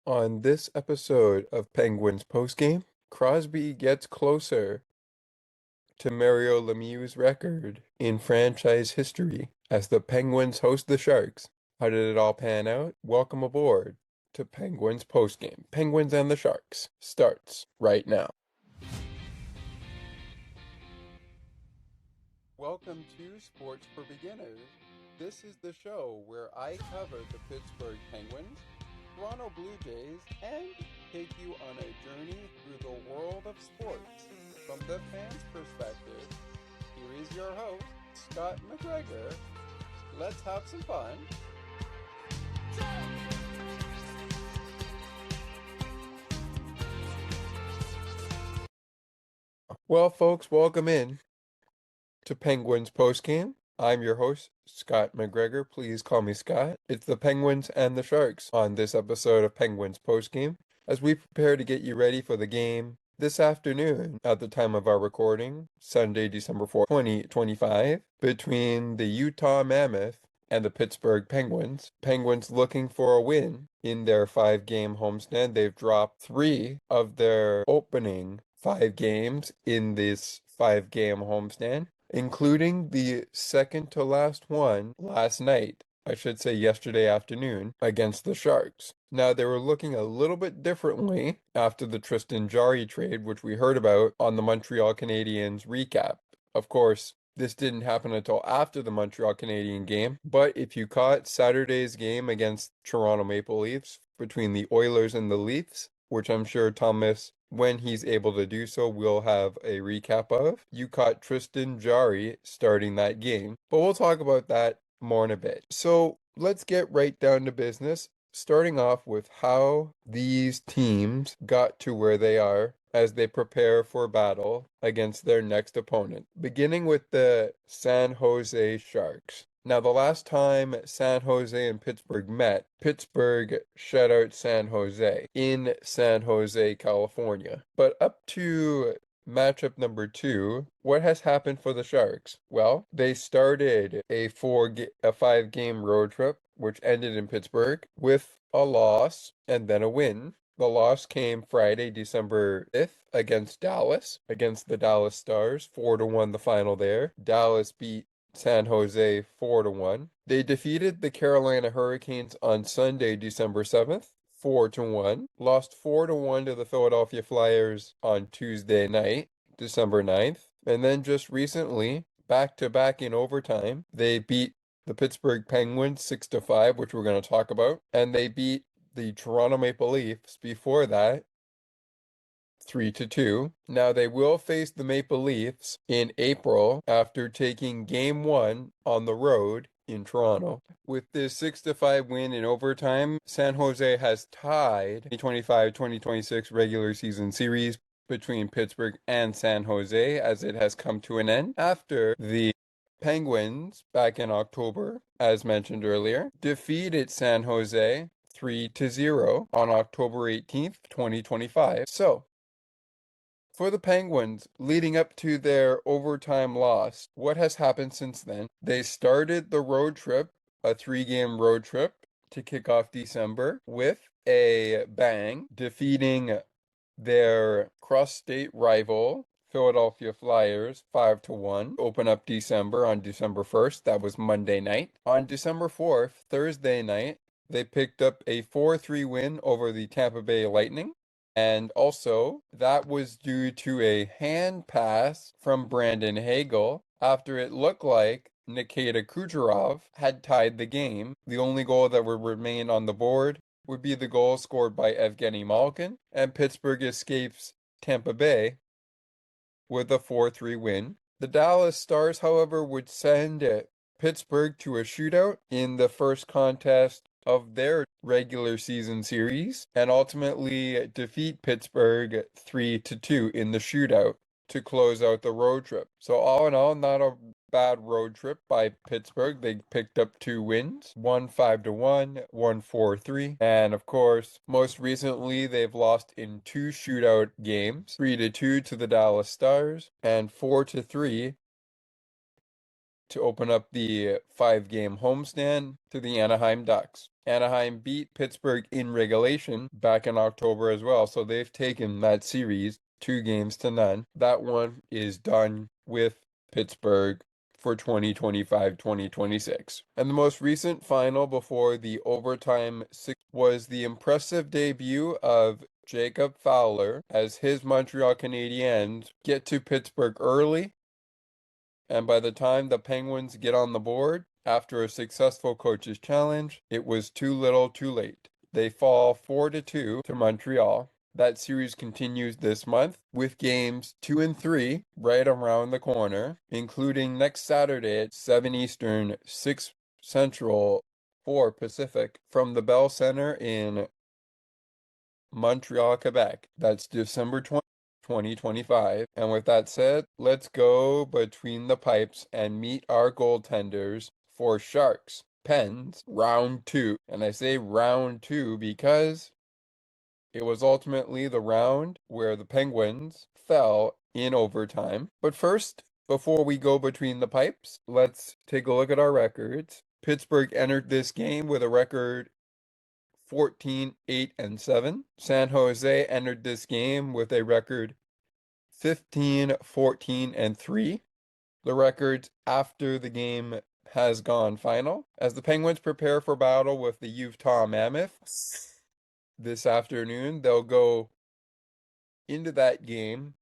On this episode of Penguins Postgame, Crosby gets closer to Mario Lemieux's record in franchise history as the Penguins host the Sharks. How did it all pan out? Welcome aboard to Penguins Postgame. Penguins and the Sharks starts right now. Welcome to Sports for Beginners. This is the show where I cover the Pittsburgh Penguins, Toronto Blue Jays, and take you on a journey through the world of sports. From the fans' perspective, here is your host, Scott McGregor. Let's have some fun. Well, folks, welcome in to Penguins Postgame. I'm your host, Scott McGregor. Please call me Scott. It's the Penguins and the Sharks on this episode of Penguins Postgame as we prepare to get you ready for the game this afternoon at the time of our recording, Sunday, December 4th, 2025, between the Utah Mammoth and the Pittsburgh Penguins. Penguins looking for a win in their 5-game homestand. They've dropped 3 of their opening 5 games in this 5-game homestand, including the second to last one last night. I should say yesterday afternoon against the Sharks. Now, they were looking a little bit differently after the Tristan Jarry trade, which we heard about on the Montreal Canadiens recap. Of course, this didn't happen until after the Montreal Canadiens game, but if you caught Saturday's game against Toronto Maple Leafs between the Oilers and the Leafs, which I'm sure Thomas, when he's able to do so, we'll have a recap of, you caught Tristan Jarry starting that game, but we'll talk about that more in a bit. So let's get right down to business, starting off with how these teams got to where they are as they prepare for battle against their next opponent, beginning with the San Jose Sharks. Now, the last time San Jose and Pittsburgh met, Pittsburgh shut out San Jose in San Jose, California. But up to matchup number 2, what has happened for the Sharks? Well, they started a 5-game road trip, which ended in Pittsburgh, with a loss and then a win. The loss came Friday, December 5th against Dallas, against the Dallas Stars, 4-1 the final there. Dallas beat San Jose 4-1. They defeated the Carolina Hurricanes on Sunday, December 7th, 4-1. Lost 4-1 to the Philadelphia Flyers on Tuesday night, December 9th. And then just recently, back to back in overtime, they beat the Pittsburgh Penguins 6-5, which we're going to talk about, and they beat the Toronto Maple Leafs before that 3-2. Now they will face the Maple Leafs in April after taking game 1 on the road in Toronto. With this 6-5 win in overtime, San Jose has tied the 2025-2026 regular season series between Pittsburgh and San Jose as it has come to an end after the Penguins back in October, as mentioned earlier, defeated San Jose 3-0 on October 18th, 2025. So, for the Penguins, leading up to their overtime loss, what has happened since then? They started the road trip, a 3-game road trip to kick off December with a bang, defeating their cross-state rival, Philadelphia Flyers, 5-1, open up December on December 1st. That was Monday night. On December 4th, Thursday night, they picked up a 4-3 win over the Tampa Bay Lightning. And also, that was due to a hand pass from Brandon Hagel after it looked like Nikita Kucherov had tied the game. The only goal that would remain on the board would be the goal scored by Evgeny Malkin, and Pittsburgh escapes Tampa Bay with a 4-3 win. The Dallas Stars, however, would send Pittsburgh to a shootout in the first contest of their regular season series and ultimately defeat Pittsburgh 3-2 in the shootout to close out the road trip. So all in all, not a bad road trip by Pittsburgh. They picked up 2 wins, one 5-1, one 4-3. And of course, most recently, they've lost in 2 shootout games, 3-2 to the Dallas Stars and 4-3 to open up the 5-game homestand to the Anaheim Ducks. Anaheim beat Pittsburgh in regulation back in October as well, so they've taken that series 2-0. That one is done with Pittsburgh for 2025-2026. And the most recent final before the overtime six was the impressive debut of Jacob Fowler as his Montreal Canadiens get to Pittsburgh early, and by the time the Penguins get on the board, after a successful coach's challenge, it was too little too late. They fall 4-2 to Montreal. That series continues this month with games 2 and 3 right around the corner, including next Saturday at 7 Eastern, 6 Central, 4 Pacific from the Bell Center in Montreal, Quebec. That's December 2025. And with that said, let's go between the pipes and meet our goaltenders for Sharks Pens round 2. And I say round 2 because it was ultimately the round where the Penguins fell in overtime. But first, before we go between the pipes, let's take a look at our records. Pittsburgh entered this game with a record 14-8-7. San Jose entered this game with a record 15-14-3. The records after the game has gone final as the Penguins prepare for battle with the Utah Mammoths this afternoon. They'll go into that game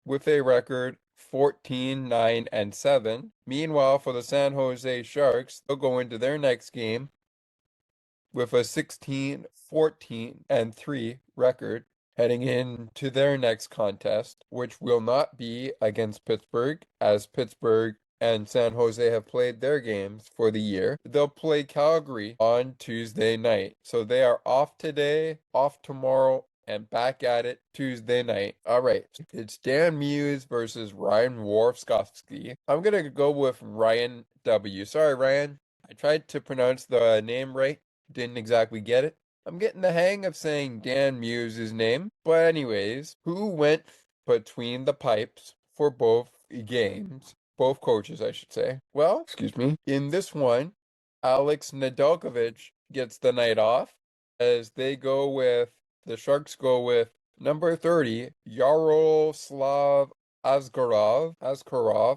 with a record 14-9-7. Meanwhile, for the San Jose Sharks, they'll go into their next game with a 16-14-3 record, heading into their next contest, which will not be against Pittsburgh, as Pittsburgh and San Jose have played their games for the year. They'll play Calgary on Tuesday night. So they are off today, off tomorrow, and back at it Tuesday night. All right, it's Dan Muse versus Ryan Worfskowski. I'm going to go with Ryan W. Sorry, Ryan. I tried to pronounce the name right. Didn't exactly get it. I'm getting the hang of saying Dan Muse's name. But anyways, who went between the pipes for both games? Both coaches, I should say. Well, excuse me. In this one, Alex Nedeljkovic gets the night off as the Sharks go with number 30, Yaroslav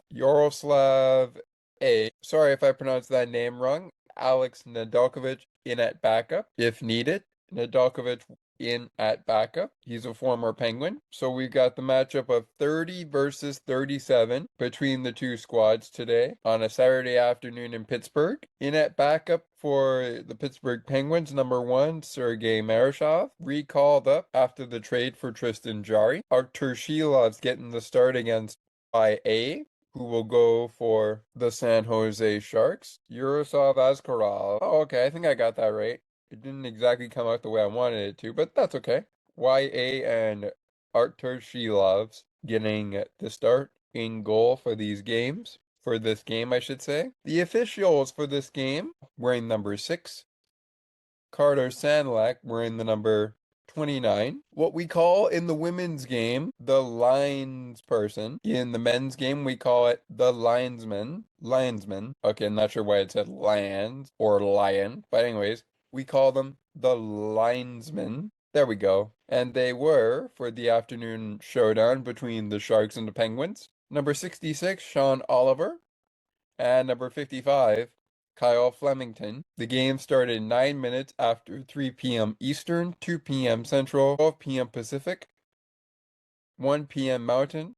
Yaroslav A. Sorry if I pronounced that name wrong. Alex Nedeljkovic in at backup if needed. Nedeljkovic in at backup. He's a former Penguin. So we've got the matchup of 30 versus 37 between the two squads today on a Saturday afternoon in Pittsburgh. In at backup for the Pittsburgh Penguins, number 1, Sergei Marashov, recalled up after the trade for Tristan Jarry. Artur Shilov's getting the start against IA, who will go for the San Jose Sharks. Yaroslav Askarov. Oh, okay, I think I got that right. It didn't exactly come out the way I wanted it to, but that's okay. YA and Artur Shilov's getting the start in goal for these games. For this game, I should say. The officials for this game, wearing number 6. Carter Sandlak wearing the number 29. What we call in the women's game, the lines person. In the men's game, we call it the linesman. Linesman. Okay, I'm not sure why it said lions or lion. But anyways, we call them the linesmen. There we go. And they were for the afternoon showdown between the Sharks and the Penguins. Number 66, Sean Oliver. And number 55, Kyle Flemington. The game started 9 minutes after 3 p.m. Eastern, 2 p.m. Central, 12 p.m. Pacific, 1 p.m. Mountain,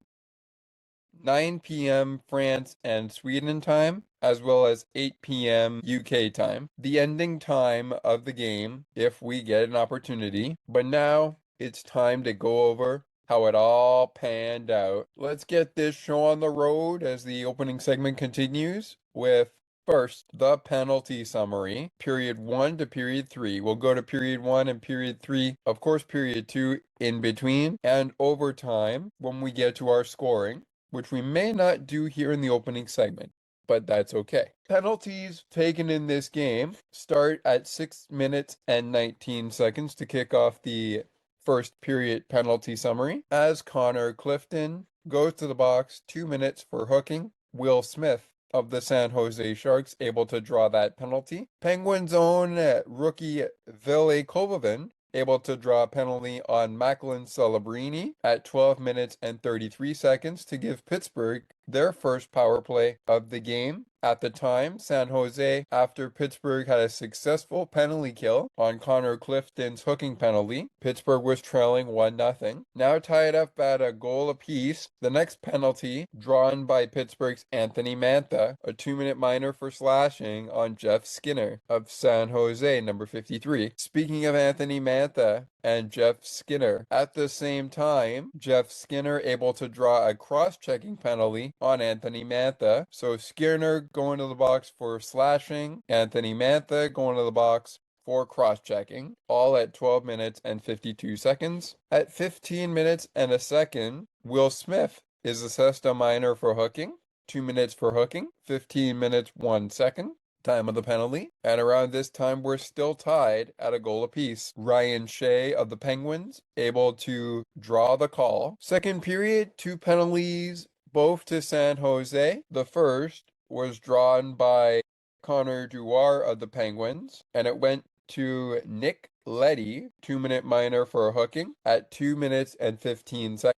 9 p.m. France and Sweden time, as well as 8 p.m. UK time. The ending time of the game, if we get an opportunity. But now it's time to go over how it all panned out. Let's get this show on the road as the opening segment continues with first, the penalty summary, period 1 to period 3. We'll go to period 1 and period 3, of course, period 2 in between, and overtime when we get to our scoring, which we may not do here in the opening segment, but that's okay. Penalties taken in this game start at 6 minutes and 19 seconds to kick off the first period penalty summary, as Connor Clifton goes to the box 2 minutes for hooking. Will Smith of the San Jose Sharks able to draw that penalty. Penguins' own rookie Ville Kovanen able to draw a penalty on Macklin Celebrini at 12 minutes and 33 seconds to give Pittsburgh their first power play of the game. At the time, San Jose, after Pittsburgh had a successful penalty kill on Connor Clifton's hooking penalty, Pittsburgh was trailing 1-0. Now tied up at a goal apiece, the next penalty, drawn by Pittsburgh's Anthony Mantha, a 2-minute minor for slashing on Jeff Skinner of San Jose, number 53. Speaking of Anthony Mantha and Jeff Skinner, at the same time, Jeff Skinner able to draw a cross-checking penalty on Anthony Mantha. So Skinner going to the box for slashing, Anthony Mantha going to the box for cross-checking, all at 12 minutes and 52 seconds. At 15 minutes and a second, Will Smith is assessed a minor for hooking, 2 minutes for hooking, 15 minutes 1 second. Time of the penalty, and around this time we're still tied at a goal apiece. Ryan Shea of the Penguins able to draw the call. Second period, 2 penalties, both to San Jose. The first was drawn by Connor Dewar of the Penguins, and it went to Nick Leddy, 2-minute minor for hooking at 2 minutes and 15 seconds.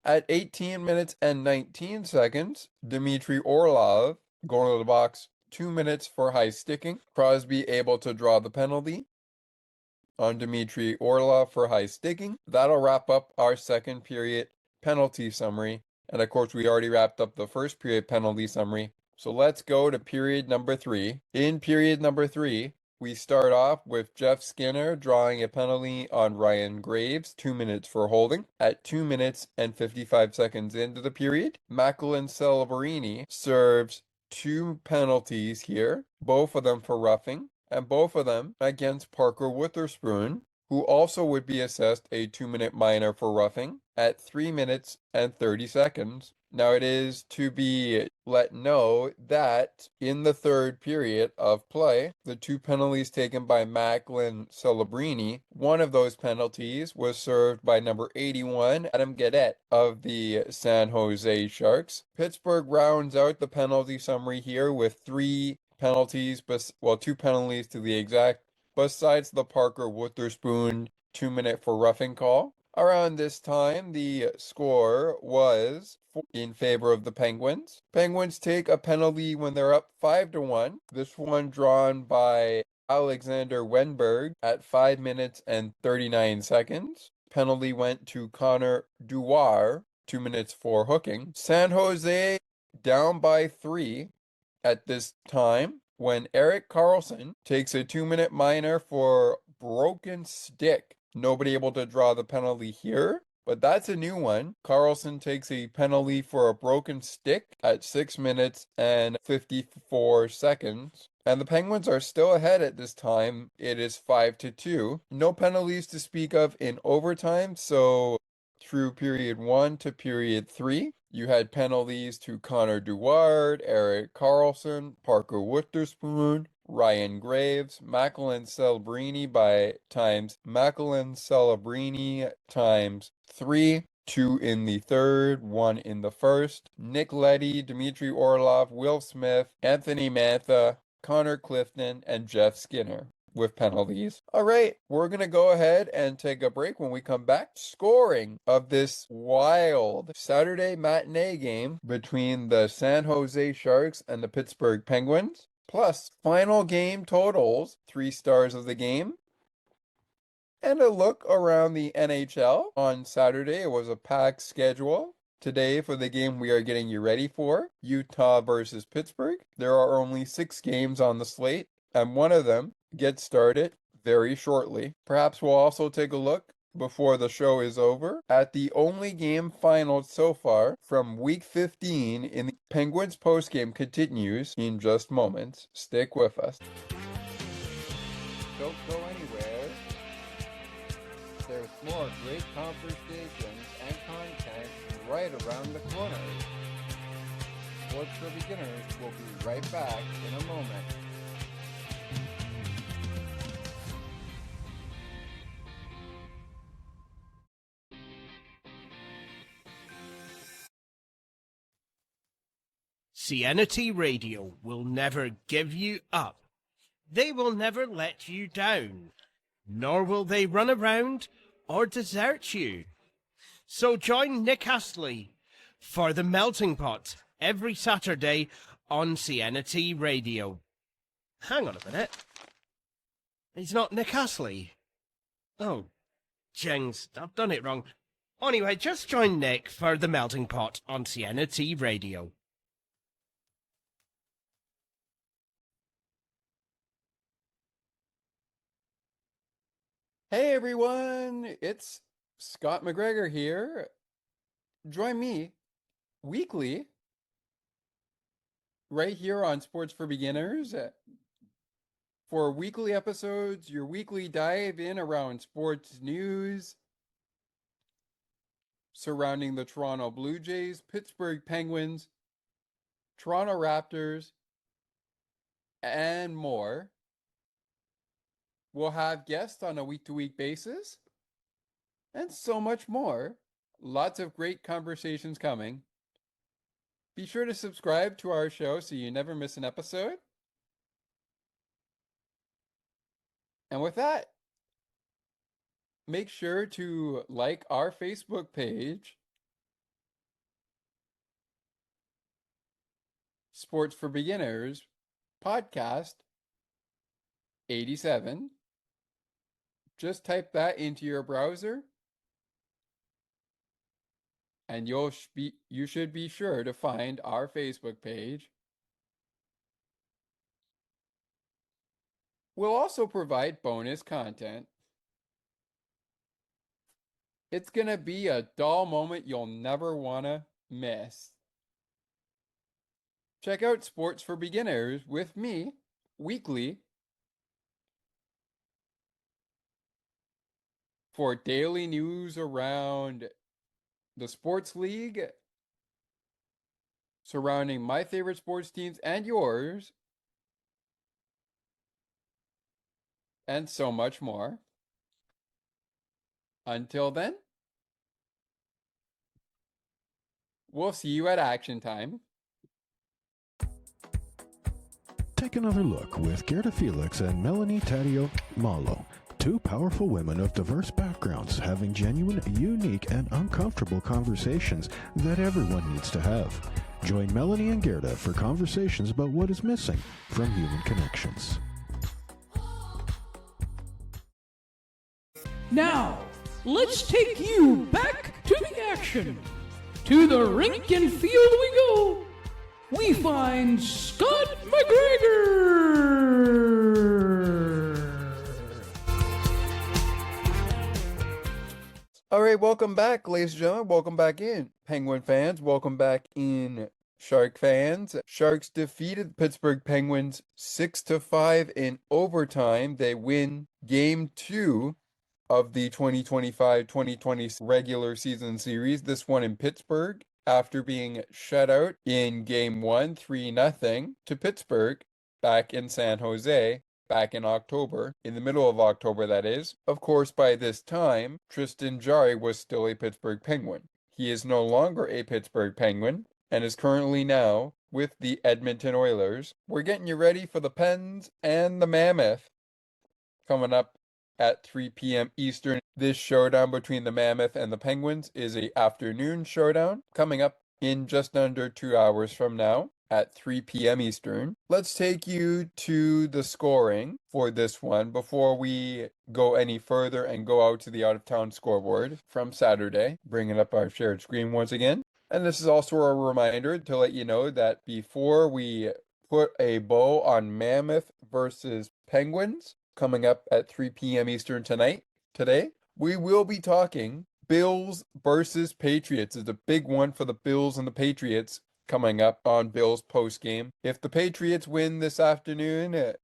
At 18 minutes and 19 seconds, Dmitry Orlov going to the box, 2 minutes for high sticking. Crosby able to draw the penalty on Dmitry Orlov for high sticking. That'll wrap up our second period penalty summary. And of course, we already wrapped up the first period penalty summary. So let's go to period number 3. In period number 3, we start off with Jeff Skinner drawing a penalty on Ryan Graves, 2 minutes for holding. At 2 minutes and 55 seconds into the period, Macklin Celebrini serves 2 penalties here, both of them for roughing, and both of them against Parker Witherspoon, who also would be assessed a 2-minute minor for roughing at 3 minutes and 30 seconds. Now it is to be let know that in the third period of play, the 2 penalties taken by Macklin Celebrini, one of those penalties was served by number 81, Adam Gaudette of the San Jose Sharks. Pittsburgh rounds out the penalty summary here with 3 penalties, 2 penalties to the exact, besides the Parker Witherspoon 2-minute for roughing call. Around this time, the score was in favor of the Penguins. Penguins take a penalty when they're up 5-1. This one drawn by Alexander Wenberg at 5 minutes and 39 seconds. Penalty went to Connor Dewar, 2 minutes for hooking. San Jose down by 3 at this time when Erik Karlsson takes a 2-minute minor for broken stick. Nobody able to draw the penalty here, but that's a new one. Karlsson takes a penalty for a broken stick at 6 minutes and 54 seconds. And the Penguins are still ahead at this time. It is 5-2. No penalties to speak of in overtime, so through period 1 to period 3, you had penalties to Connor Dewar, Erik Karlsson, Parker Witherspoon, Ryan Graves, Macklin Celebrini by times Macklin Celebrini times 3, 2 in the third, 1 in the first, Nick Leddy, Dmitry Orlov, Will Smith, Anthony Mantha, Connor Clifton, and Jeff Skinner with penalties. All right, we're going to go ahead and take a break. When we come back, scoring of this wild Saturday matinee game between the San Jose Sharks and the Pittsburgh Penguins, plus final game totals, 3 stars of the game, and a look around the NHL. On Saturday, it was a packed schedule. Today, for the game we are getting you ready for, Utah versus Pittsburgh. There are only 6 games on the slate, and one of them gets started very shortly. Perhaps we'll also take a look before the show is over at the only game final so far from week 15 in the Penguins postgame continues in just moments. Stick with us. Don't go anywhere. There's more great conversations and content right around the corner. Sports for Beginners will be right back in a moment. CNT Radio will never give you up. They will never let you down, nor will they run around or desert you. So join Nick Astley for The Melting Pot every Saturday on CNT Radio. Hang on a minute. He's not Nick Astley. Oh, jings, I've done it wrong. Anyway, just join Nick for The Melting Pot on CNT Radio. Hey everyone, it's Scott McGregor here. Join me weekly right here on Sports for Beginners for weekly episodes, your weekly dive in around sports news surrounding the Toronto Blue Jays, Pittsburgh Penguins, Toronto Raptors, and more. We'll have guests on a week-to-week basis and so much more. Lots of great conversations coming. Be sure to subscribe to our show so you never miss an episode. And with that, make sure to like our Facebook page, Sports for Beginners Podcast 87. Just type that into your browser, and you should be sure to find our Facebook page. We'll also provide bonus content. It's going to be a dull moment you'll never want to miss. Check out Sports for Beginners with me weekly for daily news around the sports league, surrounding my favorite sports teams and yours, and so much more. Until then, we'll see you at action time. Take another look with Gerda Felix and Melanie Taddeo Malo. Two powerful women of diverse backgrounds having genuine, unique, and uncomfortable conversations that everyone needs to have. Join Melanie and Gerda for conversations about what is missing from human connections. Now, let's take you back to the action. To the rink and field we go. We find Scott McGregor. All right, welcome back, ladies and gentlemen. Welcome back in, Penguin fans. Welcome back in, Shark fans. Sharks defeated the Pittsburgh Penguins 6-5 in overtime. They win Game 2 of the 2025-2020 regular season series. This one in Pittsburgh, after being shut out in Game 1, 3-0 to Pittsburgh back in San Jose. Back in October, in the middle of October, that is. Of course, by this time, Tristan Jarry was still a Pittsburgh Penguin. He is no longer a Pittsburgh Penguin and is currently now with the Edmonton Oilers. We're getting you ready for the Pens and the Mammoth coming up at 3 p.m. Eastern. This showdown between the Mammoth and the Penguins is an afternoon showdown coming up in just under 2 hours from now. At 3 p.m. Eastern. Let's take you to the scoring for this one before we go any further and go out to the out-of-town scoreboard from Saturday. Bringing up our shared screen once again. And this is also a reminder to let you know that before we put a bow on Mammoth versus Penguins, coming up at 3 p.m. Eastern today, we will be talking Bills versus Patriots. It's a big one for the Bills and the Patriots. Coming up on Bills postgame. If the Patriots win this afternoon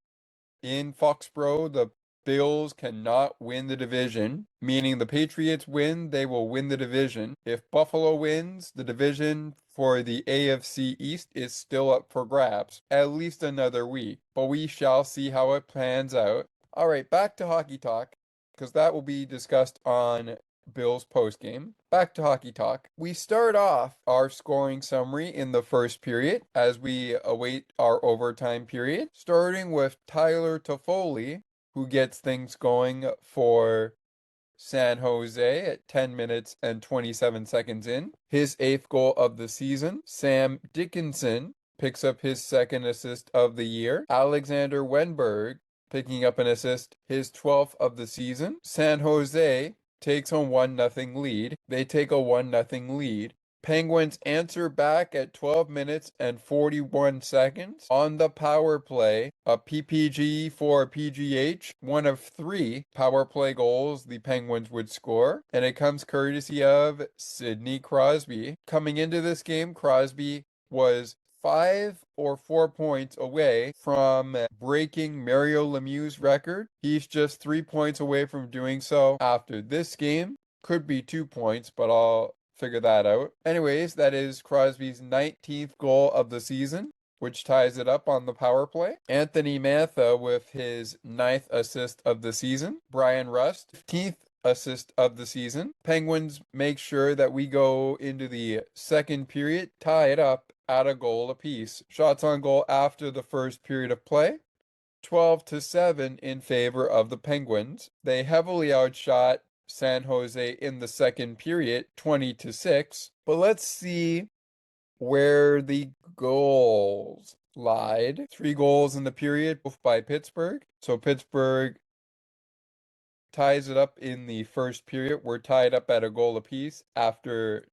in Foxborough, the Bills cannot win the division, meaning the Patriots win, they will win the division. If Buffalo wins, the division for the AFC East is still up for grabs, at least another week. But we shall see how it plans out. All right, back to hockey talk, because that will be discussed on Bills postgame. Back to hockey talk. We start off our scoring summary in the first period as we await our overtime period, starting with Tyler Toffoli, who gets things going for San Jose at 10 minutes and 27 seconds in. His 8th goal of the season. Sam Dickinson picks up his 2nd assist of the year. Alexander Wenberg picking up an assist, his 12th of the season. San Jose takes a 1-0 lead. They take a 1-0 lead. Penguins answer back at 12 minutes and 41 seconds on the power play. A PPG for PGH, one of 3 power play goals the Penguins would score, and it comes courtesy of Sidney Crosby. Coming into this game, Crosby was 5 or 4 points away from breaking Mario Lemieux's record. He's just 3 points away from doing so after this game. Could be 2 points, but I'll figure that out. Anyways, that is Crosby's 19th goal of the season, which ties it up on the power play. Anthony Mantha with his 9th assist of the season. Brian Rust, 15th assist of the season. Penguins make sure that we go into the second period, tie it up at a goal apiece. Shots on goal after the first period of play. 12-7 in favor of the Penguins. They heavily outshot San Jose in the second period, 20-6. But let's see where the goals lied. 3 goals in the period, both by Pittsburgh. So Pittsburgh ties it up in the first period. We're tied up at a goal apiece after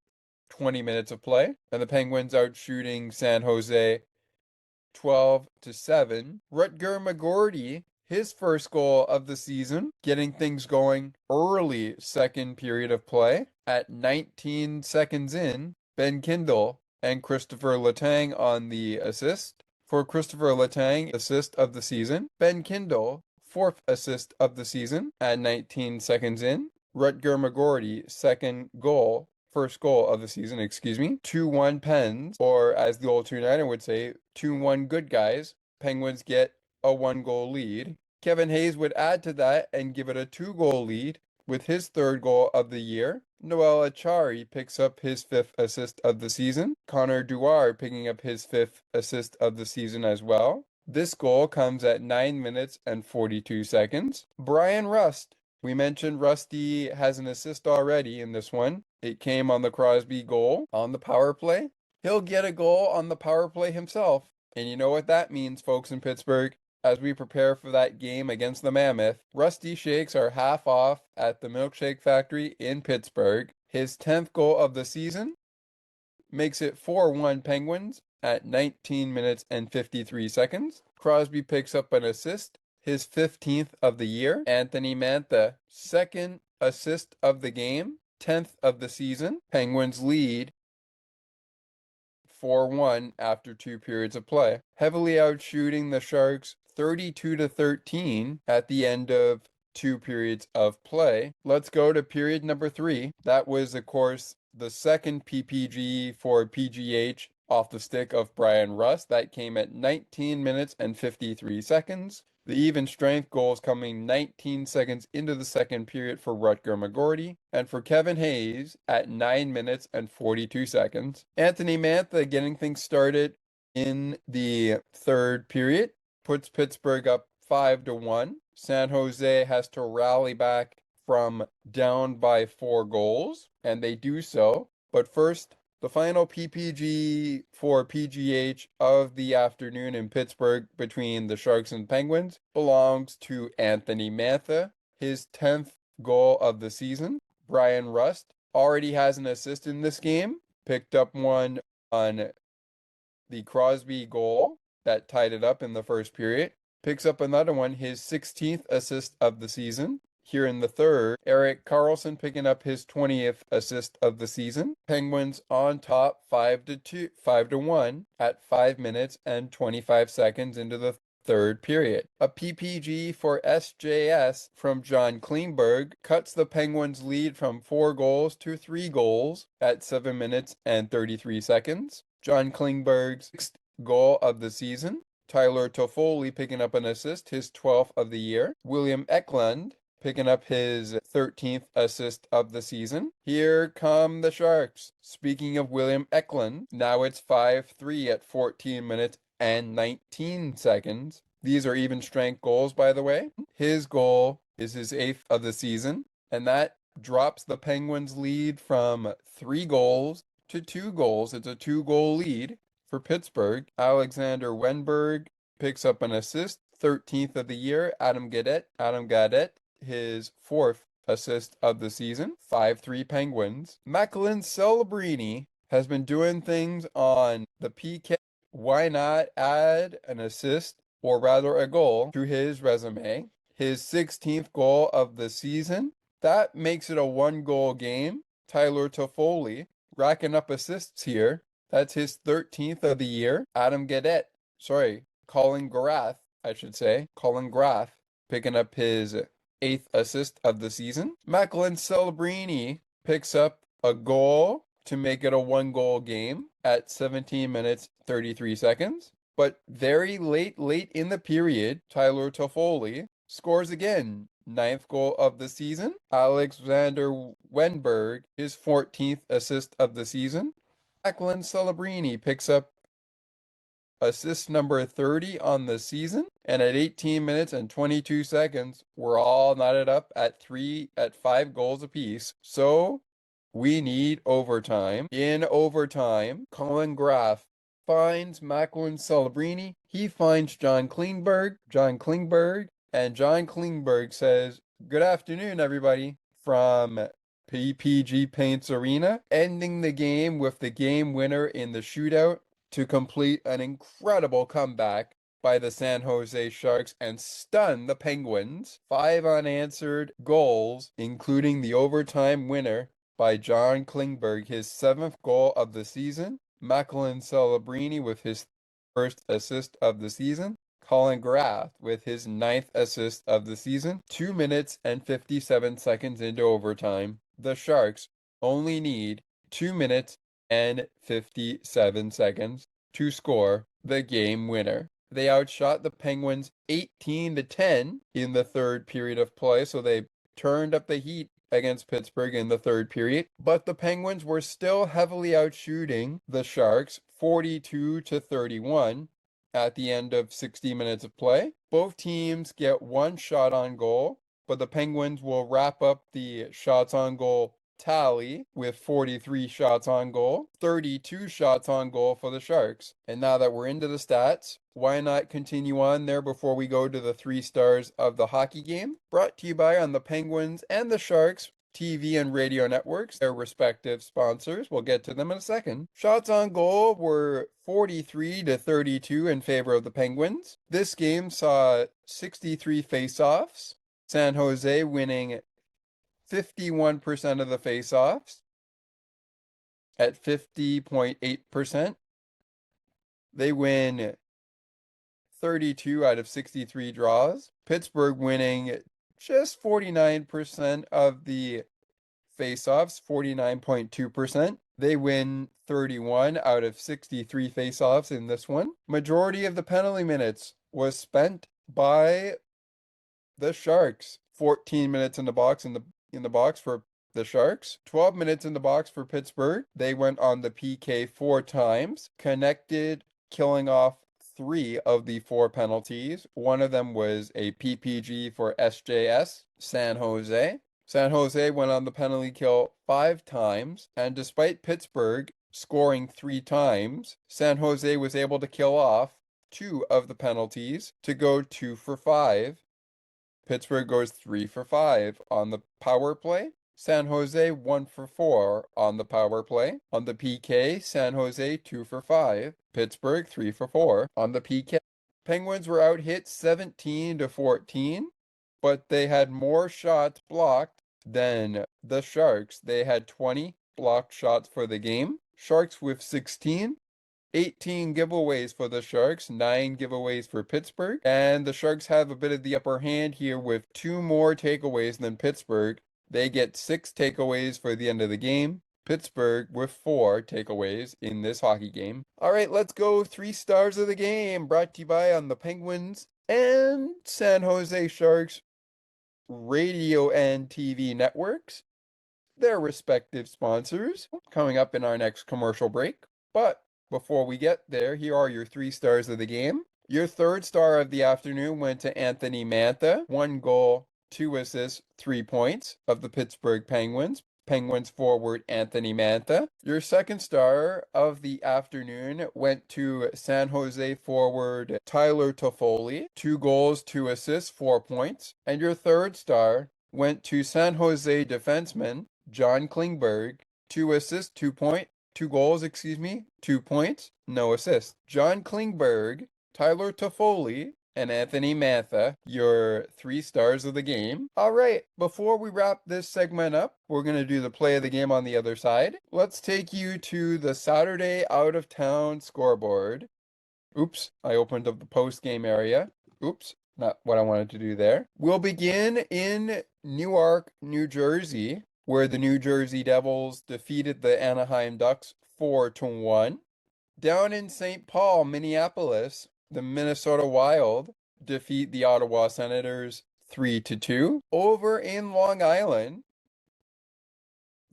20 minutes of play. And the Penguins out shooting San Jose 12-7. Rutger McGorty, his first goal of the season, getting things going early second period of play. At 19 seconds in, Ben Kindle and Christopher Letang on the assist. For Christopher Letang, assist of the season. Ben Kindle, 4th assist of the season at 19 seconds in. Rutger McGorty, first goal of the season, 2-1 Pens, or as the old 2-9er would say, 2-1 good guys. Penguins get a 1-goal lead. Kevin Hayes would add to that and give it a 2-goal lead with his 3rd goal of the year. Noel Acciari picks up his 5th assist of the season. Connor Dewar picking up his 5th assist of the season as well. This goal comes at 9 minutes and 42 seconds. Brian Rust. We mentioned Rusty has an assist already in this one. It came on the Crosby goal on the power play. He'll get a goal on the power play himself. And you know what that means, folks in Pittsburgh. As we prepare for that game against the Mammoth, Rusty Shakes are half off at the Milkshake Factory in Pittsburgh. His 10th goal of the season makes it 4-1 Penguins at 19 minutes and 53 seconds. Crosby picks up an assist, his 15th of the year. Anthony Mantha, 2nd assist of the game, 10th of the season. Penguins lead 4-1 after 2 periods of play. Heavily outshooting the Sharks 32-13 at the end of 2 periods of play. Let's go to period number 3. That was, of course, the second PPG for PGH off the stick of Brian Rust. That came at 19 minutes and 53 seconds. The even strength goals coming 19 seconds into the second period for Rutger McGorty, and for Kevin Hayes at 9 minutes and 42 seconds. Anthony Mantha getting things started in the third period, puts Pittsburgh up 5-1. San Jose has to rally back from down by 4 goals, and they do so. But first, the final PPG for PGH of the afternoon in Pittsburgh between the Sharks and Penguins belongs to Anthony Mantha, his 10th goal of the season. Brian Rust already has an assist in this game, picked up one on the Crosby goal that tied it up in the first period, picks up another one, his 16th assist of the season. Here in the third, Erik Karlsson picking up his 20th assist of the season. Penguins on top 5-1 at 5 minutes and 25 seconds into the third period. A PPG for SJS from John Klingberg cuts the Penguins' lead from 4 goals to 3 goals at 7 minutes and 33 seconds. John Klingberg's 6th goal of the season. Tyler Toffoli picking up an assist, his 12th of the year. William Eklund picking up his 13th assist of the season. Here come the Sharks. Speaking of William Eklund, now it's 5-3 at 14 minutes and 19 seconds. These are even strength goals, by the way. His goal is his 8th of the season, and that drops the Penguins' lead from 3 goals to 2 goals. It's a 2-goal lead for Pittsburgh. Alexander Wenberg picks up an assist, 13th of the year. Adam Gaudette, his 4th assist of the season. 5-3 Penguins. Macklin Celebrini has been doing things on the PK. Why not add an assist, or rather a goal, to his resume? His 16th goal of the season. That makes it a 1-goal game. Tyler Toffoli racking up assists here. That's his 13th of the year. Colin Grath, Colin Grath, picking up his 8th assist of the season. Macklin Celebrini picks up a goal to make it a 1-goal game at 17 minutes 33 seconds. But very late in the period, Tyler Toffoli scores again. 9th goal of the season. Alexander Wenberg, his 14th assist of the season. Macklin Celebrini picks up assist number 30 on the season, and at 18 minutes and 22 seconds, we're all knotted up at 5 goals apiece. So we need overtime. In overtime, Colin Graff finds Macklin Celebrini. He finds John Klingberg, and John Klingberg says, "Good afternoon, everybody," from PPG Paints Arena, ending the game with the game winner in the shootout to complete an incredible comeback by the San Jose Sharks and stun the Penguins. 5 unanswered goals, including the overtime winner by John Klingberg, his 7th goal of the season. Macklin Celebrini with his 1st assist of the season. Colin Grath with his 9th assist of the season. 2 minutes and 57 seconds into overtime. The Sharks only need 2 minutes and 57 seconds to score the game winner. They outshot the Penguins 18-10 in the 3rd period of play, so they turned up the heat against Pittsburgh in the 3rd period, but the Penguins were still heavily outshooting the Sharks 42-31 at the end of 60 minutes of play. Both teams get 1 shot on goal, but the Penguins will wrap up the shots on goal tally with 43 shots on goal, 32 shots on goal for the Sharks. And now that we're into the stats, why not continue on there before we go to the 3 stars of the hockey game? Brought to you by on the Penguins and the Sharks TV and radio networks, their respective sponsors. We'll get to them in a second. Shots on goal were 43-32 in favor of the Penguins. This game saw 63 face-offs, San Jose winning 51% of the face-offs at 50.8%. They win 32 out of 63 draws. Pittsburgh winning just 49% of the face-offs, 49.2%. They win 31 out of 63 face-offs in this one. Majority of the penalty minutes was spent by the Sharks. 14 minutes in the box for the Sharks. 12 minutes in the box for Pittsburgh. They went on the PK 4 times, connected, killing off 3 of the 4 penalties. One of them was a PPG for SJS, San Jose. San Jose went on the penalty kill 5 times, and despite Pittsburgh scoring 3 times, San Jose was able to kill off 2 of the penalties to go 2 for 5. Pittsburgh goes 3 for 5 on the power play. San Jose 1 for 4 on the power play. On the PK, San Jose 2 for 5. Pittsburgh 3 for 4 on the PK. Penguins were out hit 17-14, but they had more shots blocked than the Sharks. They had 20 blocked shots for the game. Sharks with 16. 18 giveaways for the Sharks, 9 giveaways for Pittsburgh, and the Sharks have a bit of the upper hand here with 2 more takeaways than Pittsburgh. They get 6 takeaways for the end of the game. Pittsburgh with 4 takeaways in this hockey game. All right, let's go 3 stars of the game, brought to you by on the Penguins and San Jose Sharks radio and TV networks, their respective sponsors, coming up in our next commercial break. But before we get there, here are your 3 stars of the game. Your 3rd star of the afternoon went to Anthony Mantha, 1 goal, 2 assists, 3 points of the Pittsburgh Penguins. Penguins forward Anthony Mantha. Your 2nd star of the afternoon went to San Jose forward Tyler Toffoli, 2 goals, 2 assists, 4 points. And your 3rd star went to San Jose defenseman John Klingberg, 2 goals, 2 points, no assists. John Klingberg, Tyler Toffoli, and Anthony Mantha, your 3 stars of the game. All right, before we wrap this segment up, we're going to do the play of the game on the other side. Let's take you to the Saturday out-of-town scoreboard. Oops, I opened up the post-game area. Oops, not what I wanted to do there. We'll begin in Newark, New Jersey, where the New Jersey Devils defeated the Anaheim Ducks 4-1. Down in St. Paul, Minneapolis, the Minnesota Wild defeat the Ottawa Senators 3-2. Over in Long Island,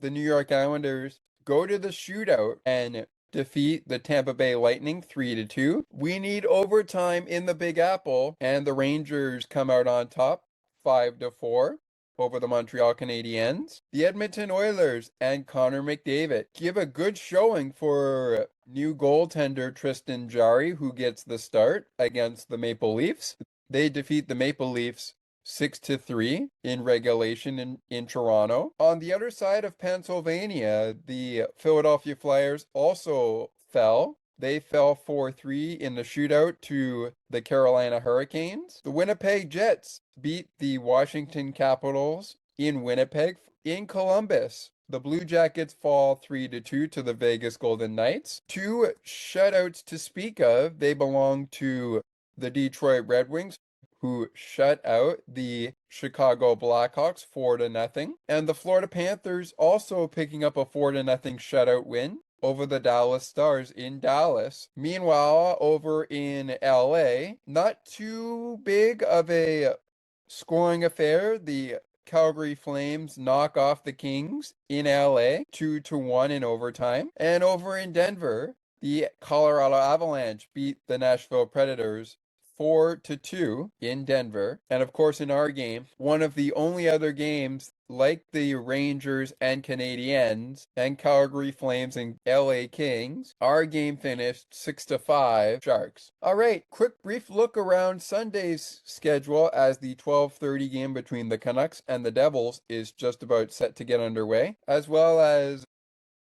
the New York Islanders go to the shootout and defeat the Tampa Bay Lightning 3-2. We need overtime in the Big Apple, and the Rangers come out on top 5-4 over the Montreal Canadiens. The Edmonton Oilers and Connor McDavid give a good showing for new goaltender Tristan Jarry, who gets the start against the Maple Leafs. They defeat the Maple Leafs 6-3 in regulation in Toronto. On the other side of Pennsylvania, the Philadelphia Flyers also fell. They fell 4-3 in the shootout to the Carolina Hurricanes. The Winnipeg Jets beat the Washington Capitals in Winnipeg. In Columbus, the Blue Jackets fall 3-2 to the Vegas Golden Knights. 2 shutouts to speak of. They belong to the Detroit Red Wings, who shut out the Chicago Blackhawks 4-0. And the Florida Panthers also picking up a 4-0 shutout win over the Dallas Stars in Dallas. Meanwhile, over in LA, not too big of a scoring affair. The Calgary Flames knock off the Kings in LA 2-1 in overtime. And over in Denver, the Colorado Avalanche beat the Nashville Predators 4-2 in Denver. And of course, in our game, one of the only other games like the Rangers and Canadiens and Calgary Flames and LA Kings, our game finished 6-5 Sharks. All right, quick brief look around Sunday's schedule as the 12:30 game between the Canucks and the Devils is just about set to get underway, as well as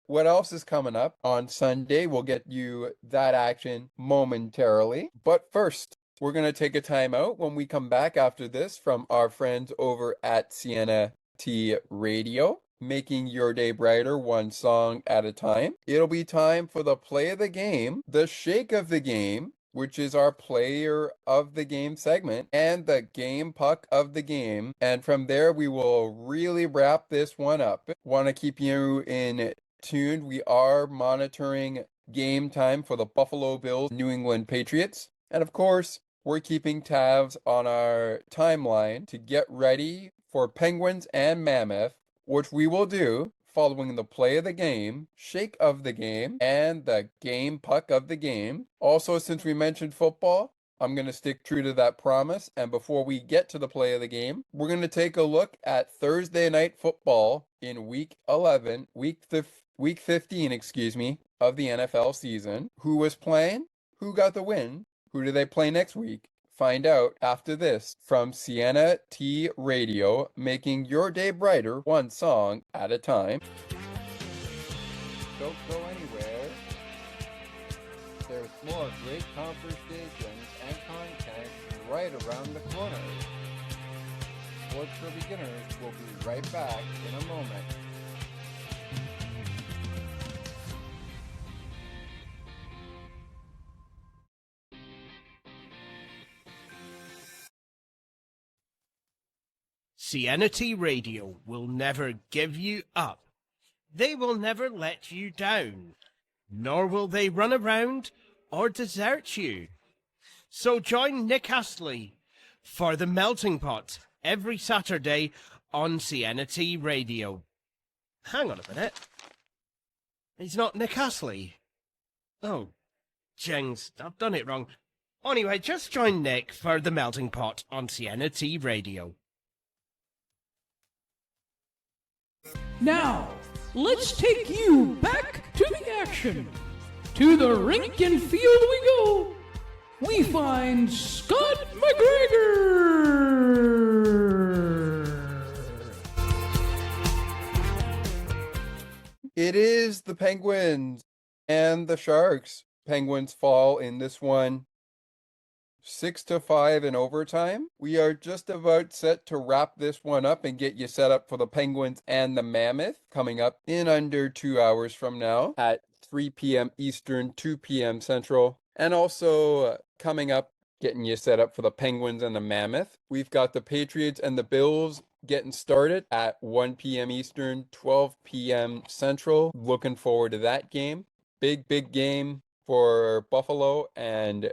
what else is coming up on Sunday. We'll get you that action momentarily. But first, we're going to take a time out. When we come back after this from our friends over at Sienna T Radio, making your day brighter one song at a time. It'll be time for the play of the game, the shake of the game, which is our player of the game segment, and the game puck of the game. And from there, we will really wrap this one up. Want to keep you in tuned. We are monitoring game time for the Buffalo Bills, New England Patriots. And of course, we're keeping tabs on our timeline to get ready for Penguins and Mammoth, which we will do following the play of the game, shake of the game, and the game puck of the game. Also, since we mentioned football, I'm going to stick true to that promise. And before we get to the play of the game, we're going to take a look at Thursday night football in week 15, of the NFL season. Who was playing? Who got the win? Who do they play next week? Find out after this from Sienna T Radio, making your day brighter one song at a time. Don't go anywhere. There's more great conversations and content right around the corner. Sports for Beginners will be right back in a moment. Sienna T Radio will never give you up. They will never let you down, nor will they run around or desert you. So join Nick Astley for The Melting Pot every Saturday on CNT Radio. Hang on a minute. He's not Nick Astley. Oh, jings, I've done it wrong. Anyway, just join Nick for The Melting Pot on CNT Radio. Now, let's take you back to the action. To the rink and field we go. We find Scott McGregor. It is the Penguins and the Sharks. Penguins fall in this one 6-5 in overtime. We are just about set to wrap this one up and get you set up for the Penguins and the Mammoth coming up in under 2 hours from now at 3 p.m. Eastern, 2 p.m. Central. And also coming up, getting you set up for the Penguins and the Mammoth. We've got the Patriots and the Bills getting started at 1 p.m. Eastern, 12 p.m. Central. Looking forward to that game. Big game for Buffalo and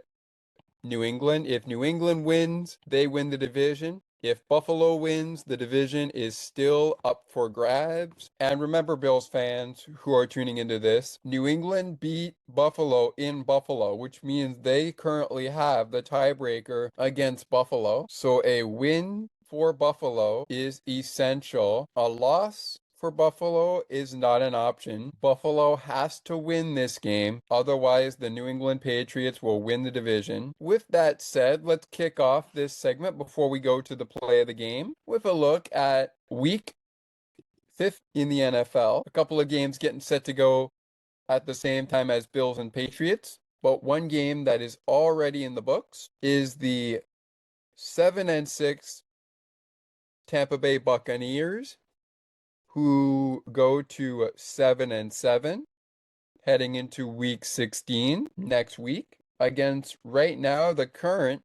New England. If New England wins, they win the division. If Buffalo wins, the division is still up for grabs. And remember, Bills fans who are tuning into this, New England beat Buffalo in Buffalo, which means they currently have the tiebreaker against Buffalo. So a win for Buffalo is essential. A loss for Buffalo is not an option. Buffalo has to win this game, otherwise the New England Patriots will win the division. With that said, let's kick off this segment before we go to the play of the game with a look at week 5 in the NFL. A couple of games getting set to go at the same time as Bills and Patriots, but one game that is already in the books is the 7-6 Tampa Bay Buccaneers, who go to 7-7 heading into week 16 next week against right now the current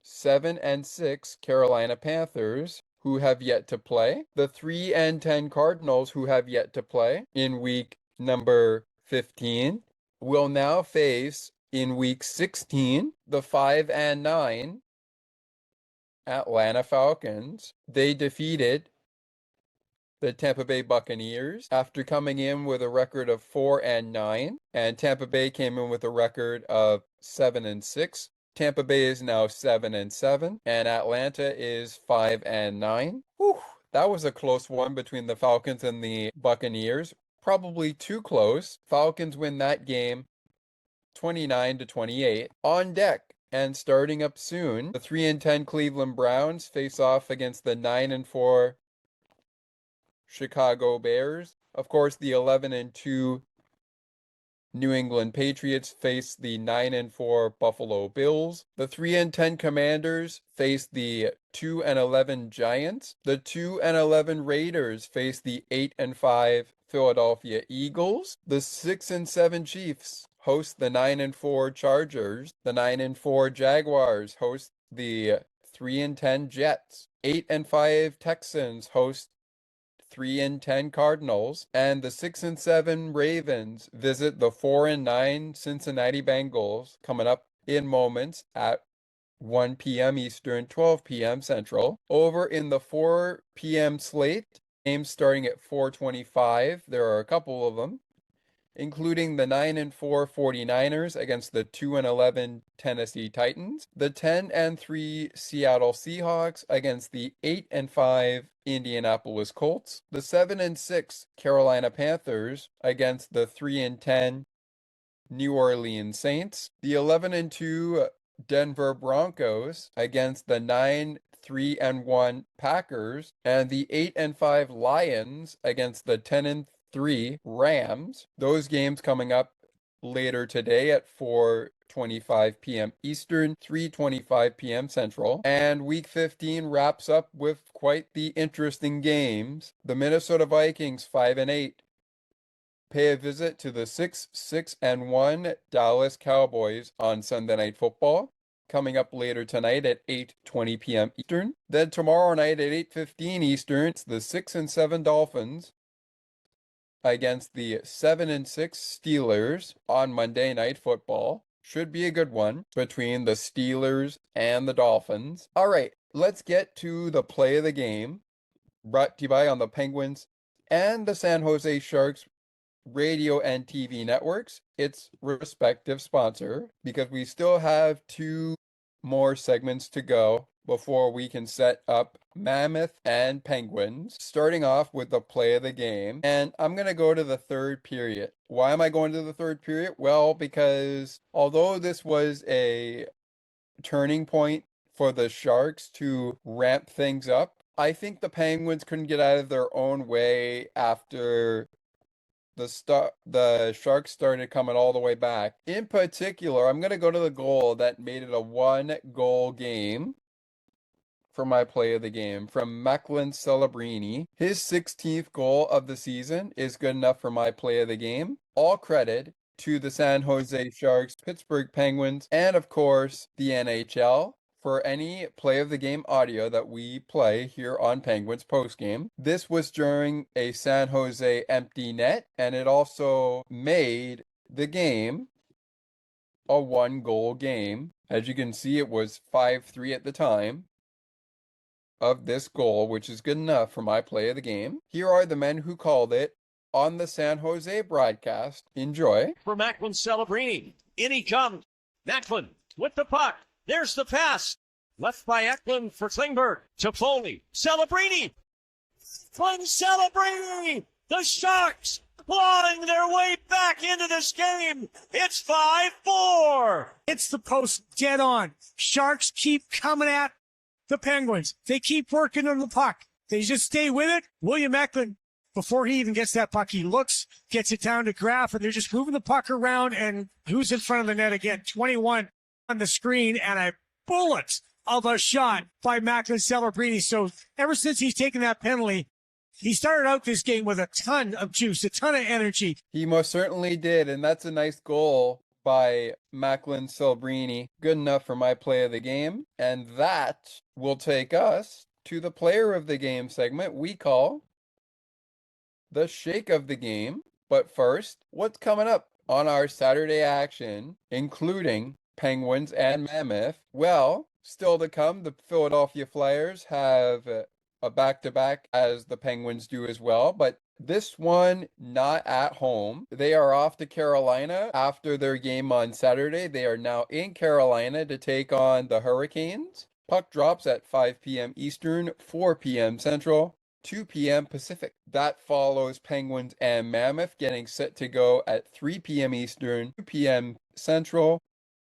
7-6 Carolina Panthers, who have yet to play, the 3-10 Cardinals, who have yet to play in week number 15, will now face in week 16 the 5-9 Atlanta Falcons. They defeated the Tampa Bay Buccaneers after coming in with a record of 4-9, and Tampa Bay came in with a record of 7-6. Tampa Bay is now 7-7, and Atlanta is 5-9. Whew, that was a close one between the Falcons and the Buccaneers. Probably too close. Falcons win that game 29-28. On deck and starting up soon, the 3-10 Cleveland Browns face off against the 9-4 Chicago Bears. Of course, the 11-2 New England Patriots face the 9-4 Buffalo Bills. The 3-10 Commanders face the 2-11 Giants. The 2-11 Raiders face the 8-5 Philadelphia Eagles. The 6-7 Chiefs host the 9-4 Chargers. The 9-4 Jaguars host the 3-10 Jets. 8-5 Texans host 3-10 Cardinals, and the 6-7 Ravens visit the 4-9 Cincinnati Bengals, coming up in moments at 1 p.m. Eastern, 12 p.m. Central. Over in the 4 p.m. slate, games starting at 4:25. There are a couple of them, including the 9-4 49ers against the 2-11 Tennessee Titans, the 10-3 Seattle Seahawks against the 8-5 Indianapolis Colts, the 7-6 Carolina Panthers against the 3-10 New Orleans Saints, the 11-2 Denver Broncos against the 9-3-1 Packers, and the 8-5 Lions against the 10-3 Rams. Those games coming up later today at 4:25 p.m. Eastern, 3:25 p.m. Central. And week 15 wraps up with quite the interesting games. The Minnesota Vikings 5-8 pay a visit to the 6-1 Dallas Cowboys on Sunday Night Football, coming up later tonight at 8:20 p.m. Eastern. Then tomorrow night at 8:15 Eastern, it's the 6-7 Dolphins against the 7-6 Steelers on Monday Night Football. Should be a good one between the Steelers and the Dolphins. All right, let's get to the play of the game, brought to you by on the Penguins and the San Jose Sharks radio and TV networks, its respective sponsor, because we still have 2 more segments to go before we can set up Mammoth and Penguins, starting off with the play of the game. And I'm going to go to the third period. Why am I going to the third period? Well, because although this was a turning point for the Sharks to ramp things up, I think the Penguins couldn't get out of their own way after the Sharks started coming all the way back. In particular, I'm going to go to the goal that made it a 1-goal game for my play of the game from Macklin Celebrini. His 16th goal of the season is good enough for my play of the game. All credit to the San Jose Sharks, Pittsburgh Penguins, and of course the NHL for any play of the game audio that we play here on Penguins Postgame. This was during a San Jose empty net, and it also made the game a 1-goal game. As you can see, it was 5-3 at the time of this goal, which is good enough for my play of the game. Here are the men who called it on the San Jose broadcast. Enjoy. For Macklin Celebrini. In he comes. Macklin with the puck. There's the pass. Left by Eklund for Klingberg. To Foley. Celebrini. From Celebrini. The Sharks clawing their way back into this game. It's 5-4. It's the post dead on. Sharks keep coming at the Penguins. They keep working on the puck. They just stay with it. William Eklund, before he even gets that puck, he looks, gets it down to Graf, and they're just moving the puck around. And who's in front of the net again? 21 on the screen, and a bullet of a shot by Macklin Celebrini. So ever since he's taken that penalty, he started out this game with a ton of juice, a ton of energy. He most certainly did, and that's a nice goal by Macklin Celebrini. Good enough for my play of the game. And that will take us to the player of the game segment we call the shake of the game. But first, what's coming up on our Saturday action, including Penguins and Mammoth? Well, still to come, the Philadelphia Flyers have a back-to-back, as the Penguins do as well, but this one not at home. They are off to Carolina after their game on Saturday. They are now in Carolina to take on the Hurricanes. Puck drops at 5 p.m. Eastern, 4 p.m. Central, 2 p.m. Pacific. That follows Penguins and Mammoth getting set to go at 3 p.m. Eastern, 2 p.m. Central,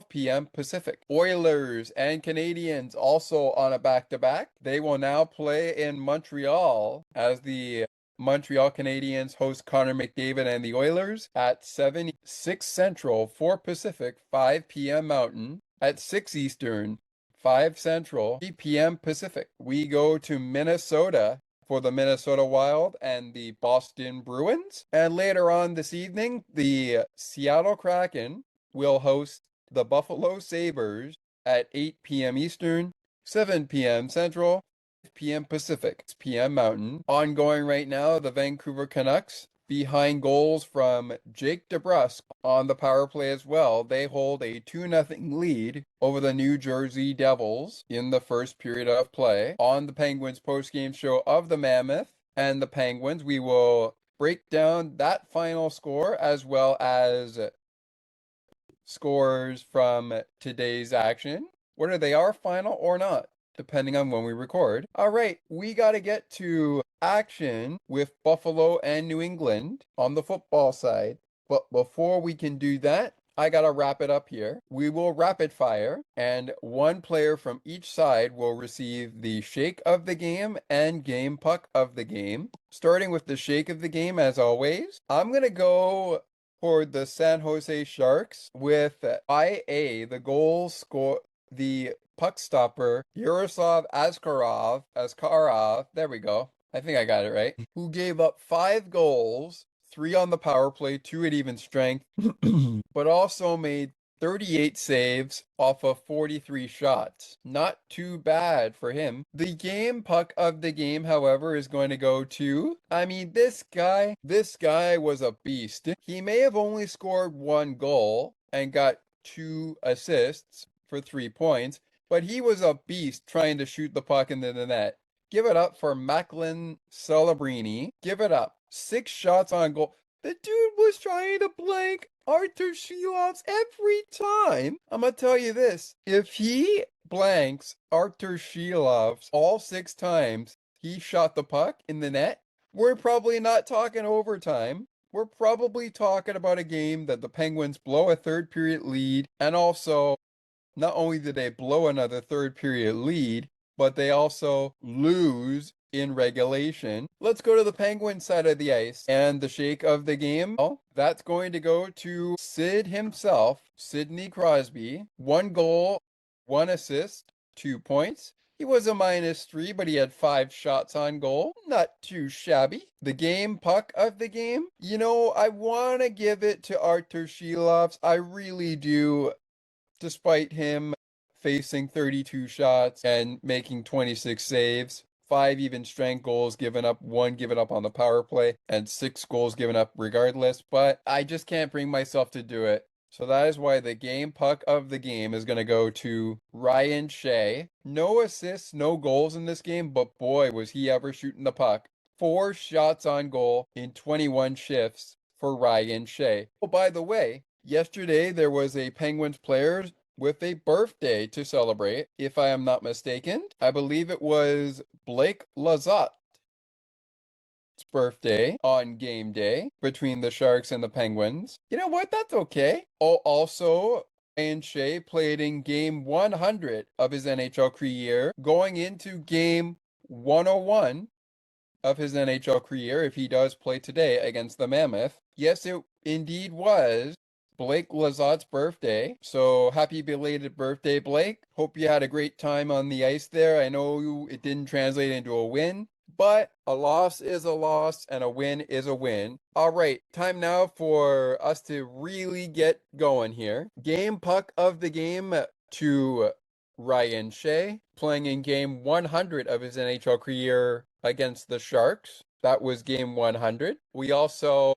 p.m. Pacific. Oilers and Canadiens also on a back-to-back. They will now play in Montreal as the Montreal Canadiens host Connor McDavid and the Oilers at 6 Central, 4 Pacific, 5 p.m. Mountain, at 6 Eastern, 5 Central, 3 p.m. Pacific. We go to Minnesota for the Minnesota Wild and the Boston Bruins. And later on this evening, the Seattle Kraken will host the Buffalo Sabres at 8 p.m. Eastern, 7 p.m. Central, 5 p.m. Pacific, 6 p.m. Mountain. Ongoing right now, the Vancouver Canucks, behind goals from Jake DeBrusk on the power play as well. They hold a 2-0 lead over the New Jersey Devils in the first period of play. On the Penguins postgame show of the Mammoth and the Penguins, we will break down that final score as well as scores from today's action, whether they are final or not, depending on when we record. All right, we got to get to action with Buffalo and New England on the football side. But before we can do that, I got to wrap it up here. We will rapid fire, and one player from each side will receive the shake of the game and game puck of the game. Starting with the shake of the game, as always, I'm going to go for the San Jose Sharks with IA, the goal score, the puck stopper, Yaroslav Askarov, there we go. I think I got it right. Who gave up 5 goals, 3 on the power play, 2 at even strength, but also made 38 saves off of 43 shots. Not too bad for him. The game puck of the game, however, is going to go to, this guy was a beast. He may have only scored 1 goal and got 2 assists for 3 points, but he was a beast trying to shoot the puck into the net. Give it up for Macklin Celebrini. Give it up. 6 shots on goal. The dude was trying to blank Artur Shilovs every time. I'm going to tell you this. If he blanks Artur Shilovs all 6 times he shot the puck in the net, we're probably not talking overtime. We're probably talking about a game that the Penguins blow a third period lead, and also not only did they blow another third period lead, but they also lose in regulation. Let's go to the Penguins side of the ice. And the shake of the game, well, that's going to go to Sid himself, Sidney Crosby. 1 goal, 1 assist, 2 points. He was a -3, but he had 5 shots on goal. Not too shabby. The game puck of the game, I want to give it to Artur Shilovs. I really do. Despite him facing 32 shots and making 26 saves, 5 even strength goals given up, 1 given up on the power play, and 6 goals given up regardless. But I just can't bring myself to do it. So that is why the game puck of the game is going to go to Ryan Shea. No assists, no goals in this game, but boy, was he ever shooting the puck. 4 shots on goal in 21 shifts for Ryan Shea. Oh, by the way, yesterday there was a Penguins player with a birthday to celebrate, if I am not mistaken. I believe it was Blake Lazot's birthday on game day between the Sharks and the Penguins. You know what? That's okay. Oh, also, Ryan Shea played in game 100 of his NHL career, going into game 101 of his NHL career if he does play today against the Mammoth. Yes, it indeed was Blake Lazot's birthday. So happy belated birthday, Blake. Hope you had a great time on the ice there. I know it didn't translate into a win, but a loss is a loss and a win is a win. All right, time now for us to really get going here. Game puck of the game to Ryan Shea, playing in game 100 of his NHL career against the Sharks. That was game 100. We also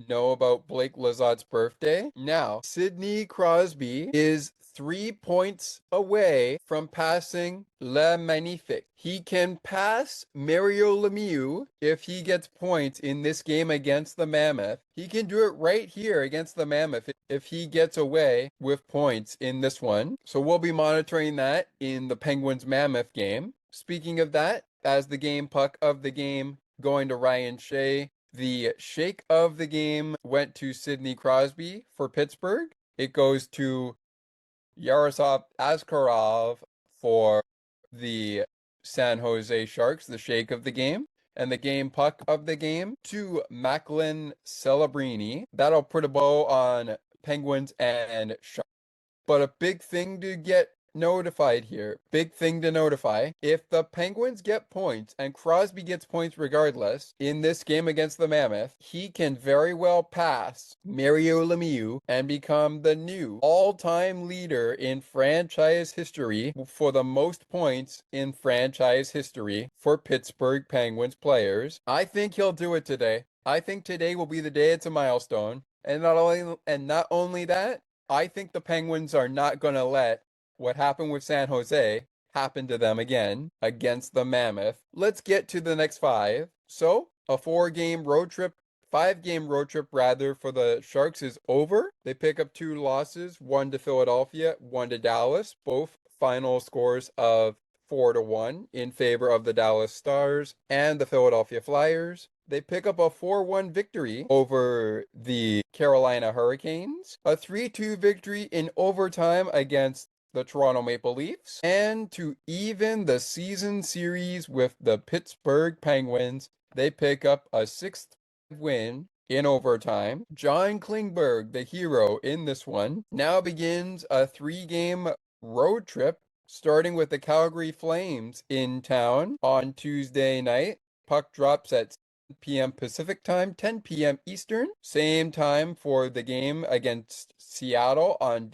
know about Blake Lazot's birthday. Now, Sidney Crosby is 3 points away from passing Le Magnifique. He can pass Mario Lemieux if he gets points in this game against the Mammoth. He can do it right here against the Mammoth if he gets away with points in this one. So we'll be monitoring that in the Penguins Mammoth game. Speaking of that, as the game puck of the game going to Ryan Shea, the shake of the game went to Sidney Crosby for Pittsburgh. It goes to Yaroslav Askarov for the San Jose Sharks, the shake of the game. And the game puck of the game to Macklin Celebrini. That'll put a bow on Penguins and Sharks. But a big thing to get notified here. Big thing to notify. If the Penguins get points and Crosby gets points regardless in this game against the Mammoth, he can very well pass Mario Lemieux and become the new all-time leader in franchise history for the most points in franchise history for Pittsburgh Penguins players. I think he'll do it today. I think today will be the day it's a milestone. And not only that, I think the Penguins are not going to let what happened with San Jose happen to them again against the Mammoth. Let's get to the next 5. So, a 5-game road trip rather, for the Sharks is over. They pick up 2 losses, 1 to Philadelphia, 1 to Dallas, both final scores of 4-1 in favor of the Dallas Stars and the Philadelphia Flyers. They pick up a 4-1 victory over the Carolina Hurricanes, a 3-2 victory in overtime against the Toronto Maple Leafs, and to even the season series with the Pittsburgh Penguins, they pick up a 6th win in overtime. John Klingberg, the hero in this one, now begins a 3-game road trip, starting with the Calgary Flames in town on Tuesday night. Puck drops at 7 p.m. Pacific time, 10 p.m. Eastern. Same time for the game against Seattle on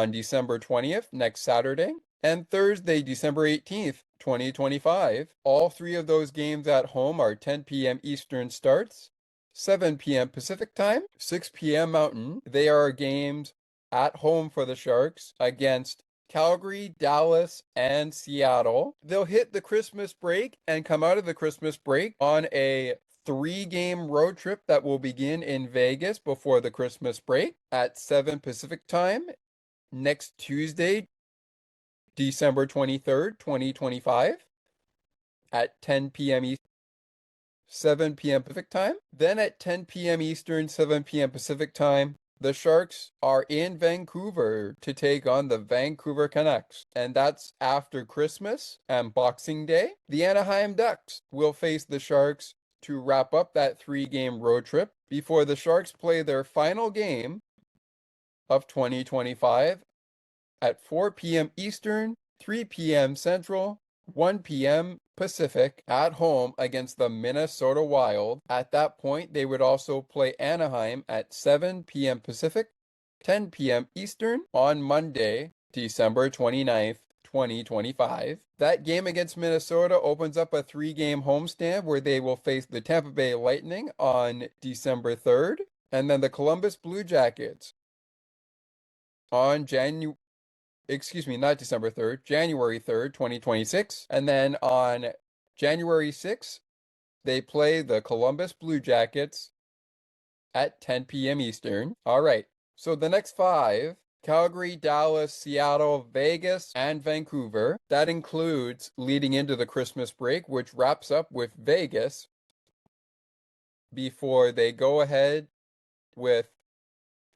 December 20th, next Saturday, and Thursday, December 18th, 2025. All 3 of those games at home are 10 p.m. Eastern starts, 7 p.m. Pacific time, 6 p.m. Mountain. They are games at home for the Sharks against Calgary, Dallas, and Seattle. They'll hit the Christmas break and come out of the Christmas break on a 3-game road trip that will begin in Vegas before the Christmas break at 7 Pacific time next Tuesday, December 23rd, 2025 at 10 p.m. Eastern, 7 p.m. Pacific time. Then at 10 p.m. Eastern, 7 p.m. Pacific time, the Sharks are in Vancouver to take on the Vancouver Canucks, and that's after Christmas and Boxing Day. The Anaheim Ducks will face the Sharks to wrap up that 3-game road trip before the Sharks play their final game of 2025 at 4 p.m. Eastern, 3 p.m. Central, 1 p.m. Pacific at home against the Minnesota Wild. At that point, they would also play Anaheim at 7 p.m. Pacific, 10 p.m. Eastern on Monday, December 29th, 2025. That game against Minnesota opens up a 3-game homestand where they will face the Tampa Bay Lightning on December 3rd, and then the Columbus Blue Jackets on January 3rd, 2026. And then on January 6th, they play the Columbus Blue Jackets at 10 p.m. Eastern. All right, so the next 5, Calgary, Dallas, Seattle, Vegas, and Vancouver. That includes leading into the Christmas break, which wraps up with Vegas before they go ahead with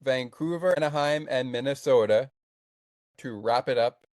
Vancouver, Anaheim, and Minnesota to wrap it up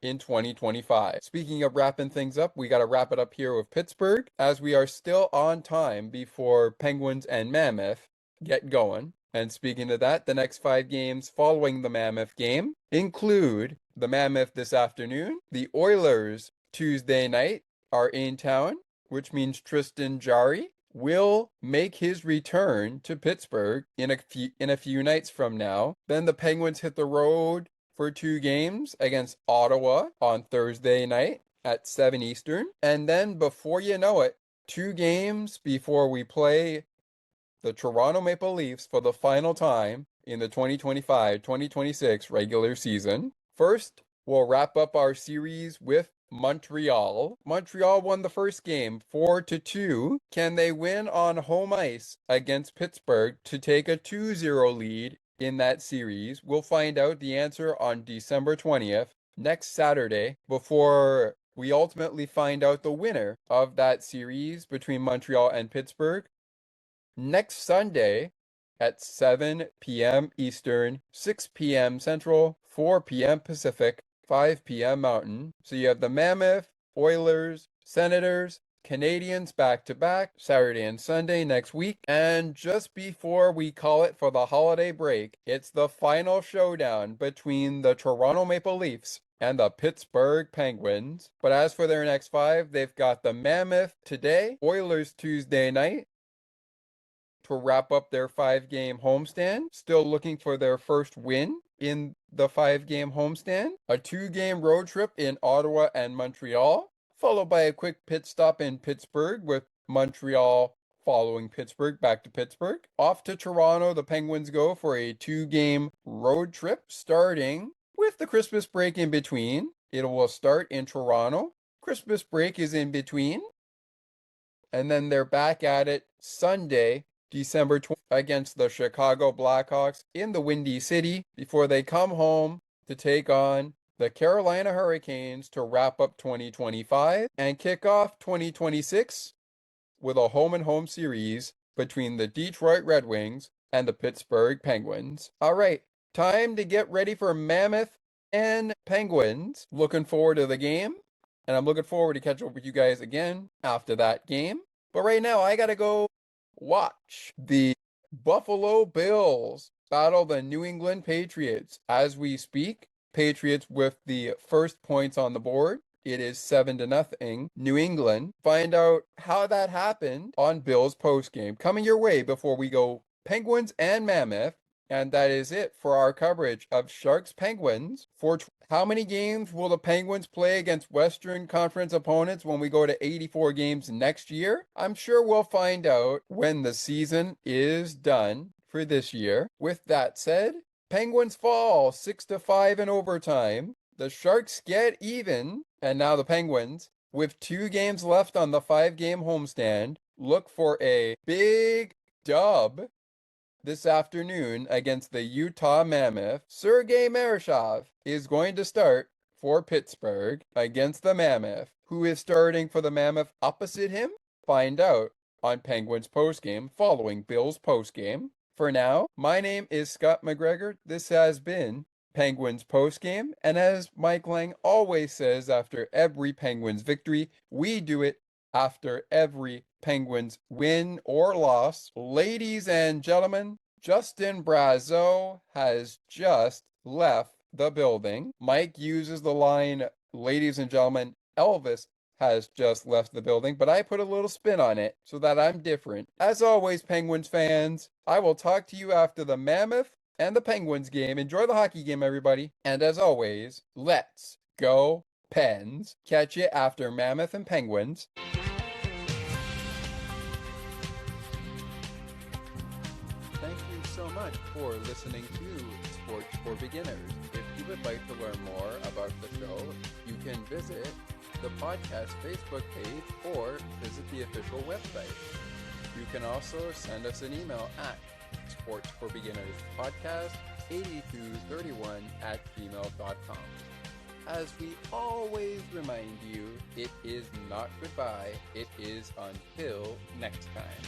in 2025. Speaking of wrapping things up, we got to wrap it up here with Pittsburgh, as we are still on time before Penguins and Mammoth get going. And speaking of that, the next 5 games following the Mammoth game include the Mammoth this afternoon. The Oilers Tuesday night are in town, which means Tristan Jarry will make his return to Pittsburgh in a few nights from now. Then the Penguins hit the road for 2 games against Ottawa on Thursday night at 7 Eastern. And then before you know it, 2 games before we play the Toronto Maple Leafs for the final time in the 2025-2026 regular season. First, we'll wrap up our series with Montreal. Montreal won the first game 4-2. Can they win on home ice against Pittsburgh to take a 2-0 lead in that series? We'll find out the answer on December 20th, next Saturday, before we ultimately find out the winner of that series between Montreal and Pittsburgh next Sunday at 7 p.m. Eastern, 6 p.m. Central, 4 p.m. Pacific, 5 p.m. Mountain. So you have the Mammoth, Oilers, Senators, Canadians back-to-back, Saturday and Sunday next week. And just before we call it for the holiday break, it's the final showdown between the Toronto Maple Leafs and the Pittsburgh Penguins. But as for their next 5, they've got the Mammoth today, Oilers Tuesday night, to wrap up their 5-game homestand. Still looking for their first win in the 5-game homestand. A 2-game road trip in Ottawa and Montreal, followed by a quick pit stop in Pittsburgh, with Montreal following Pittsburgh back to Pittsburgh. Off to Toronto, the Penguins go for a 2-game road trip, starting with the Christmas break in between. It will start in Toronto. Christmas break is in between. And then they're back at it Sunday, December 20th, against the Chicago Blackhawks in the Windy City, before they come home to take on the Carolina Hurricanes to wrap up 2025 and kick off 2026 with a home-and-home series between the Detroit Red Wings and the Pittsburgh Penguins. All right, time to get ready for Mammoth and Penguins. Looking forward to the game, and I'm looking forward to catch up with you guys again after that game. But right now, I gotta go watch the Buffalo Bills battle the New England Patriots as we speak. Patriots with the first points on the board. It is 7-0 New England. Find out how that happened on Bills postgame. Coming your way before we go Penguins and Mammoth. And that is it for our coverage of Sharks Penguins. For how many games will the Penguins play against Western Conference opponents when we go to 84 games next year? I'm sure we'll find out when the season is done for this year. With that said, Penguins fall 6-5 in overtime. The Sharks get even, and now the Penguins, with 2 games left on the 5-game homestand, look for a big dub this afternoon against the Utah Mammoth. Sergei Marashov is going to start for Pittsburgh against the Mammoth. Who is starting for the Mammoth opposite him? Find out on Penguins Postgame following Bills Postgame. For now, my name is Scott McGregor. This has been Penguins Postgame, and as Mike Lang always says after every Penguins victory, we do it after every Penguins win or loss. Ladies and gentlemen, Justin Brazeau has just left the building. Mike uses the line, ladies and gentlemen, Elvis has just left the building, but I put a little spin on it so that I'm different. As always, Penguins fans, I will talk to you after the Mammoth and the Penguins game. Enjoy the hockey game, everybody. And as always, let's go Pens. Catch you after Mammoth and Penguins. Thank you so much for listening to Sports for Beginners. If you would like to learn more about the show, you can visit the podcast Facebook page or visit the official website. You can also send us an email at sportsforbeginnerspodcast8231@gmail.com. As we always remind you, it is not goodbye, it is until next time.